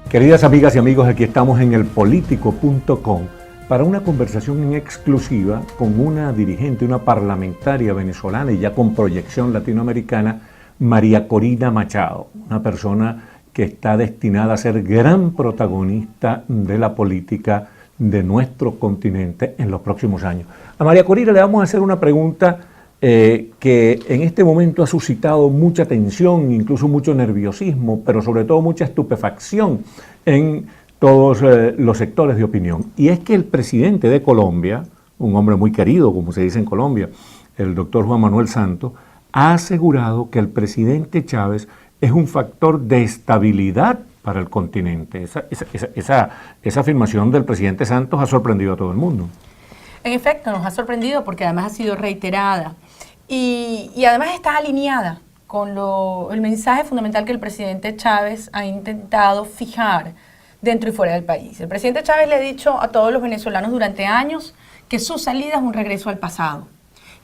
Queridas amigas y amigos, aquí estamos en elpolitico.com para una conversación en exclusiva con una dirigente, una parlamentaria venezolana y ya con proyección latinoamericana, María Corina Machado, una persona que está destinada a ser gran protagonista de la política de nuestro continente en los próximos años. A María Corina le vamos a hacer una pregunta que en este momento ha suscitado mucha tensión, incluso mucho nerviosismo, pero sobre todo mucha estupefacción en todos los sectores de opinión. Y es que el presidente de Colombia, un hombre muy querido, como se dice en Colombia, el doctor Juan Manuel Santos, ha asegurado que el presidente Chávez es un factor de estabilidad para el continente. Esa afirmación del presidente Santos ha sorprendido a todo el mundo. En efecto, nos ha sorprendido porque además ha sido reiterada y además está alineada con el mensaje fundamental que el presidente Chávez ha intentado fijar dentro y fuera del país. El presidente Chávez le ha dicho a todos los venezolanos durante años que su salida es un regreso al pasado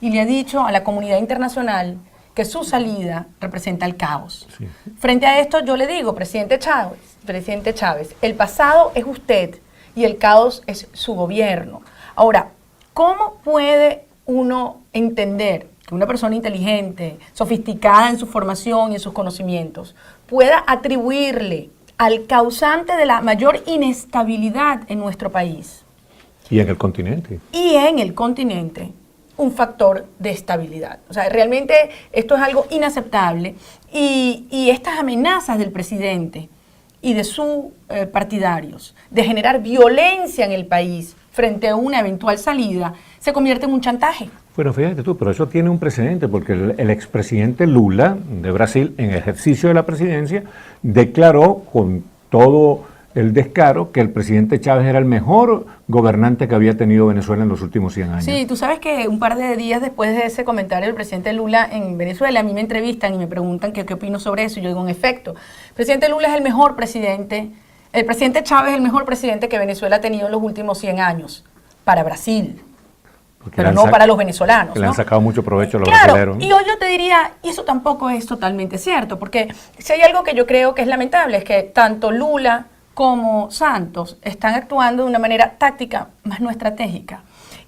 y le ha dicho a la comunidad internacional que su salida representa el caos. Sí. Frente a esto yo le digo, presidente Chávez, el pasado es usted y el caos es su gobierno. Ahora, ¿cómo puede uno entender que una persona inteligente, sofisticada en su formación y en sus conocimientos, pueda atribuirle al causante de la mayor inestabilidad en nuestro país? Y en el continente. Y en el continente, un factor de estabilidad. O sea, realmente esto es algo inaceptable y estas amenazas del presidente y de sus partidarios de generar violencia en el país frente a una eventual salida, se convierte en un chantaje. Bueno, fíjate tú, pero eso tiene un precedente, porque el expresidente Lula de Brasil, en ejercicio de la presidencia, declaró con todo el descaro que el presidente Chávez era el mejor gobernante que había tenido Venezuela en los últimos 100 años. Sí, tú sabes que un par de días después de ese comentario del presidente Lula en Venezuela, a mí me entrevistan y me preguntan qué opino sobre eso, y yo digo, en efecto, el presidente Lula es el mejor presidente, el presidente Chávez es el mejor presidente que Venezuela ha tenido en los últimos 100 años, para Brasil, pero no para los venezolanos. Que le han sacado mucho provecho a los brasileños. ¿no? Y hoy yo te diría, y eso tampoco es totalmente cierto, porque si hay algo que yo creo que es lamentable, es que tanto Lula como Santos están actuando de una manera táctica, más no estratégica.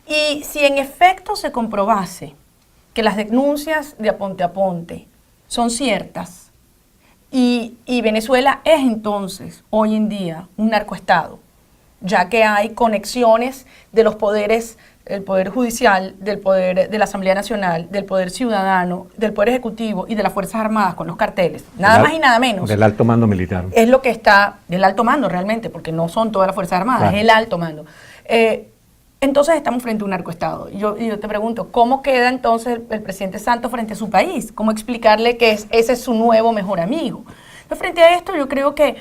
Y si en efecto se comprobase que las denuncias de Aponte a Ponte son ciertas, y Venezuela es entonces, hoy en día, un narcoestado, ya que hay conexiones de los poderes, el Poder Judicial, del Poder de la Asamblea Nacional, del Poder Ciudadano, del Poder Ejecutivo y de las Fuerzas Armadas con los carteles, nada más y nada menos. Del alto mando militar. Es lo que está, del alto mando realmente, porque no son todas las Fuerzas Armadas, claro. Es el alto mando. Entonces estamos frente a un narcoestado. Y yo te pregunto, ¿cómo queda entonces el presidente Santos frente a su país? ¿Cómo explicarle que ese es su nuevo mejor amigo? Entonces, frente a esto yo creo que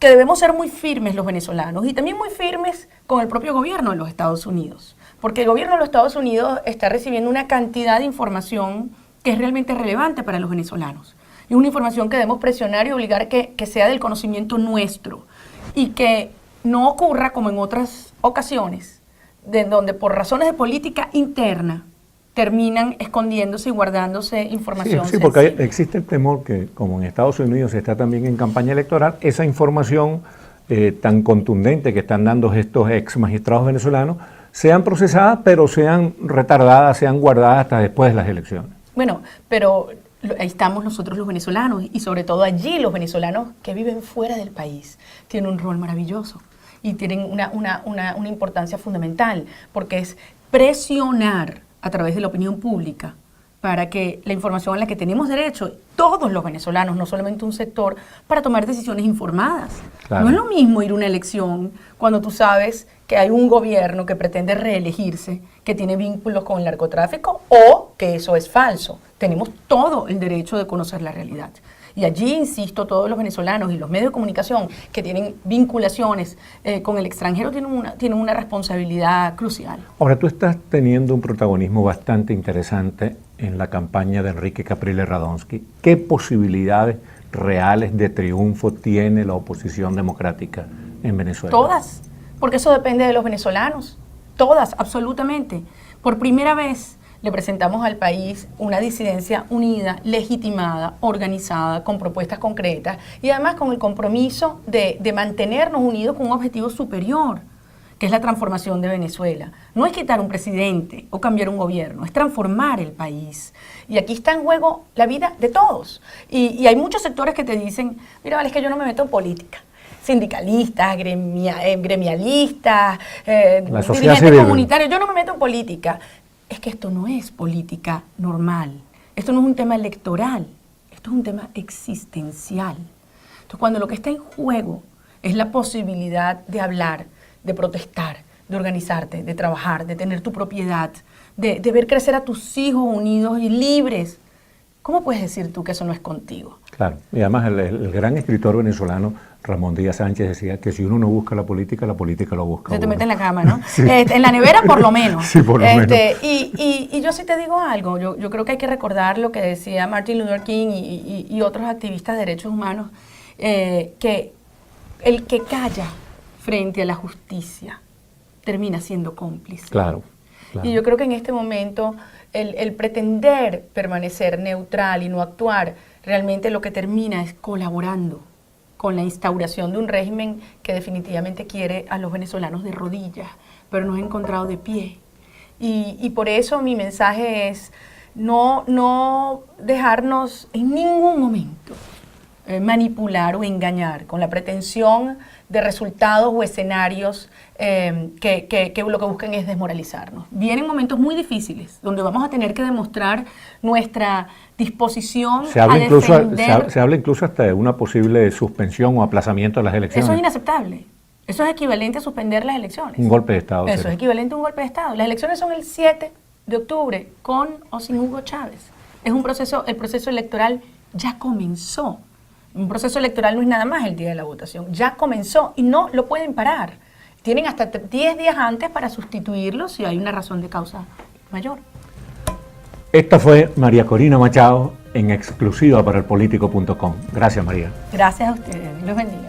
debemos ser muy firmes los venezolanos y también muy firmes con el propio gobierno de los Estados Unidos. Porque el gobierno de los Estados Unidos está recibiendo una cantidad de información que es realmente relevante para los venezolanos. Y una información que debemos presionar y obligar que sea del conocimiento nuestro. Y que no ocurra como en otras ocasiones, de donde por razones de política interna terminan escondiéndose y guardándose información. Sí, porque existe el temor que, como en Estados Unidos se está también en campaña electoral, esa información tan contundente que están dando estos ex magistrados venezolanos sean procesadas, pero sean retardadas, sean guardadas hasta después de las elecciones. Bueno, pero ahí estamos nosotros los venezolanos y sobre todo allí los venezolanos que viven fuera del país tienen un rol maravilloso y tienen una importancia fundamental porque es presionar a través de la opinión pública para que la información a la que tenemos derecho, todos los venezolanos, no solamente un sector, para tomar decisiones informadas. Claro. No es lo mismo ir a una elección cuando tú sabes que hay un gobierno que pretende reelegirse, que tiene vínculos con el narcotráfico o que eso es falso. Tenemos todo el derecho de conocer la realidad. Y allí, insisto, todos los venezolanos y los medios de comunicación que tienen vinculaciones con el extranjero tienen una responsabilidad crucial. Ahora, tú estás teniendo un protagonismo bastante interesante en la campaña de Enrique Capriles Radonsky. ¿Qué posibilidades reales de triunfo tiene la oposición democrática en Venezuela? Todas, porque eso depende de los venezolanos. Todas, absolutamente. Por primera vez, le presentamos al país una disidencia unida, legitimada, organizada, con propuestas concretas y además con el compromiso de mantenernos unidos con un objetivo superior, que es la transformación de Venezuela. No es quitar un presidente o cambiar un gobierno, es transformar el país. Y aquí está en juego la vida de todos. Y hay muchos sectores que te dicen, mira, vale, es que yo no me meto en política. Sindicalistas, gremialistas, dirigentes comunitarios, yo no me meto en política. Es que esto no es política normal, esto no es un tema electoral, esto es un tema existencial. Entonces, cuando lo que está en juego es la posibilidad de hablar, de protestar, de organizarte, de trabajar, de tener tu propiedad, de ver crecer a tus hijos unidos y libres, ¿cómo puedes decir tú que eso no es contigo? Claro, y además el gran escritor venezolano Ramón Díaz Sánchez decía que si uno no busca la política lo busca. Se te mete en la cama, ¿no? Sí. En la nevera por lo menos. Sí, por lo menos. Y yo sí te digo algo, yo creo que hay que recordar lo que decía Martin Luther King y otros activistas de derechos humanos, que el que calla frente a la justicia termina siendo cómplice. Claro. Y yo creo que en este momento el pretender permanecer neutral y no actuar, realmente lo que termina es colaborando con la instauración de un régimen que definitivamente quiere a los venezolanos de rodillas, pero nos ha encontrado de pie. Y por eso mi mensaje es no dejarnos en ningún momento manipular o engañar con la pretensión de resultados o escenarios que lo que buscan es desmoralizarnos. Vienen momentos muy difíciles donde vamos a tener que demostrar nuestra disposición a defender. Se habla incluso hasta de una posible suspensión o aplazamiento de las elecciones. Eso es inaceptable. Eso es equivalente a suspender las elecciones. Un golpe de Estado. Eso es equivalente a un golpe de Estado. Las elecciones son el 7 de octubre, con o sin Hugo Chávez. Es un proceso, el proceso electoral ya comenzó. Un proceso electoral no es nada más el día de la votación, ya comenzó y no lo pueden parar. Tienen hasta 10 días antes para sustituirlo si hay una razón de causa mayor. Esta fue María Corina Machado en exclusiva para elpolitico.com. Gracias, María. Gracias a ustedes. Dios los bendiga.